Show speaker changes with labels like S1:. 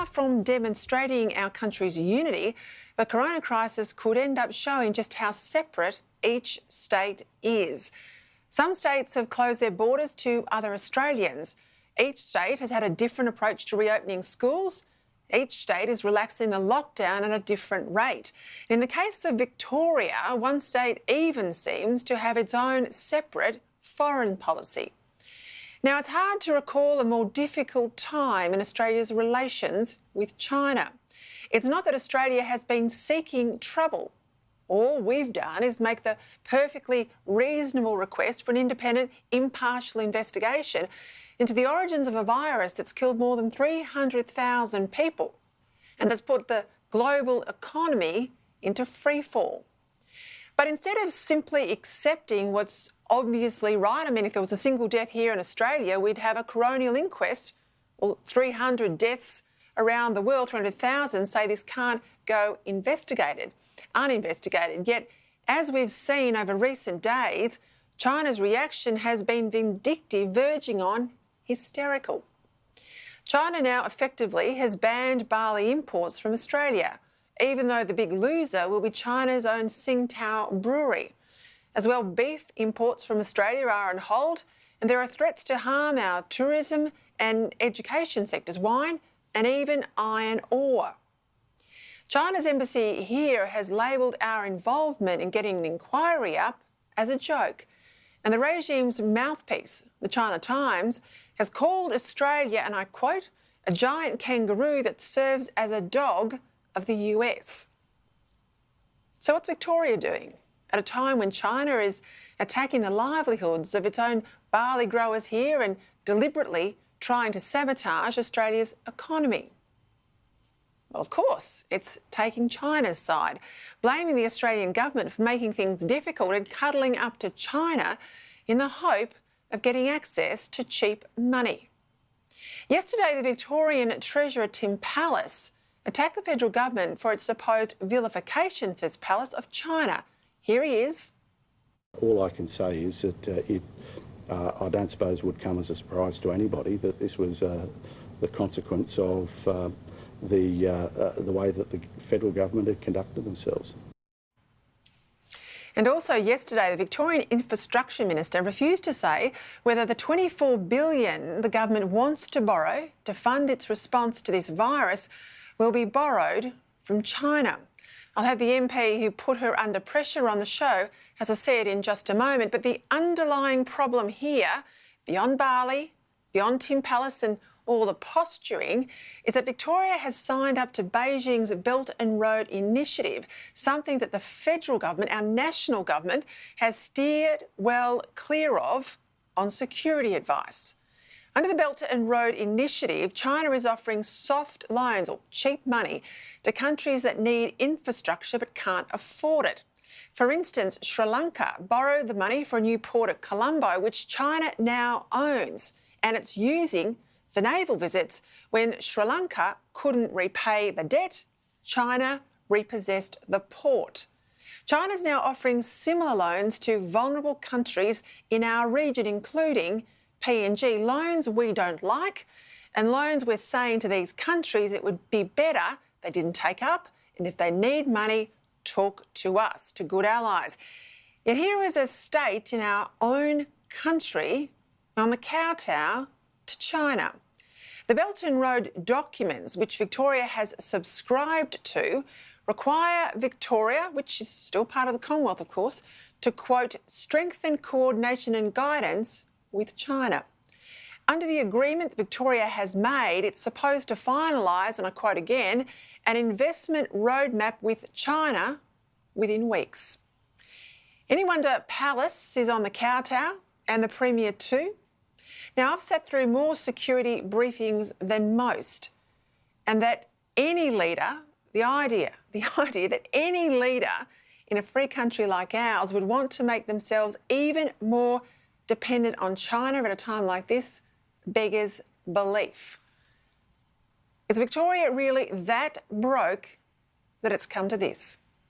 S1: far from demonstrating our country's unity, the corona crisis could end up showing just how separate each state is. Some states have closed their borders to other Australians. Each state has had a different approach to reopening schools. Each state is relaxing the lockdown at a different rate. In the case of Victoria, one state even seems to have its own separate foreign policy. Now, it's hard to recall a more difficult time in Australia's relations with China. It's not that Australia has been seeking trouble. All we've done is make the perfectly reasonable request for an independent, impartial investigation into the origins of a virus that's killed more than 300,000 people and that's put the global economy into freefall. But instead of simply accepting what's obviously right, I mean, if there was a single death here in Australia, we'd have a coronial inquest. Well, 300 deaths around the world, 300,000 say this can't go uninvestigated. Yet, as we've seen over recent days, China's reaction has been vindictive, verging on hysterical. China now effectively has banned barley imports from Australia, even though the big loser will be China's own Tsingtao brewery. As well, beef imports from Australia are on hold, and there are threats to harm our tourism and education sectors, wine and even iron ore. China's embassy here has labelled our involvement in getting an inquiry up as a joke, and the regime's mouthpiece, the China Times, has called Australia, and I quote, a giant kangaroo that serves as a dog of the US. So what's Victoria doing at a time when China is attacking the livelihoods of its own barley growers here and deliberately trying to sabotage Australia's economy? Well, of course, it's taking China's side, blaming the Australian government for making things difficult and cuddling up to China in the hope of getting access to cheap money. Yesterday, the Victorian Treasurer Tim Pallas attacked the federal government for its supposed vilification, says Pallas, of China. Here he is.
S2: All I can say is that I don't suppose would come as a surprise to anybody that this was the consequence of the way that the federal government had conducted themselves.
S1: And also yesterday, the Victorian Infrastructure Minister refused to say whether the $24 billion the government wants to borrow to fund its response to this virus will be borrowed from China. I'll have the MP who put her under pressure on the show, as I said, in just a moment. But the underlying problem here, beyond barley, beyond Tim Pallas and all the posturing, is that Victoria has signed up to Beijing's Belt and Road Initiative, something that the federal government, our national government, has steered well clear of on security advice. Under the Belt and Road Initiative, China is offering soft loans or cheap money to countries that need infrastructure but can't afford it. For instance, Sri Lanka borrowed the money for a new port at Colombo, which China now owns, and it's using for naval visits. When Sri Lanka couldn't repay the debt, China repossessed the port. China's now offering similar loans to vulnerable countries in our region, including PNG, loans we don't like, and loans we're saying to these countries it would be better they didn't take up, and if they need money, talk to us, to good allies. Yet here is a state in our own country on the kow-tow to China. The Belt and Road documents, which Victoria has subscribed to, require Victoria, which is still part of the Commonwealth, of course, to, quote, strengthen coordination and guidance with China. Under the agreement that Victoria has made, it's supposed to finalise, and I quote again, an investment roadmap with China within weeks. Any wonder Pallas is on the kow-tow, and the Premier too? Now, I've sat through more security briefings than most, and that any leader, the idea that any leader in a free country like ours would want to make themselves even more dependent on China at a time like this beggars belief. Is Victoria really that broke that it's come to this?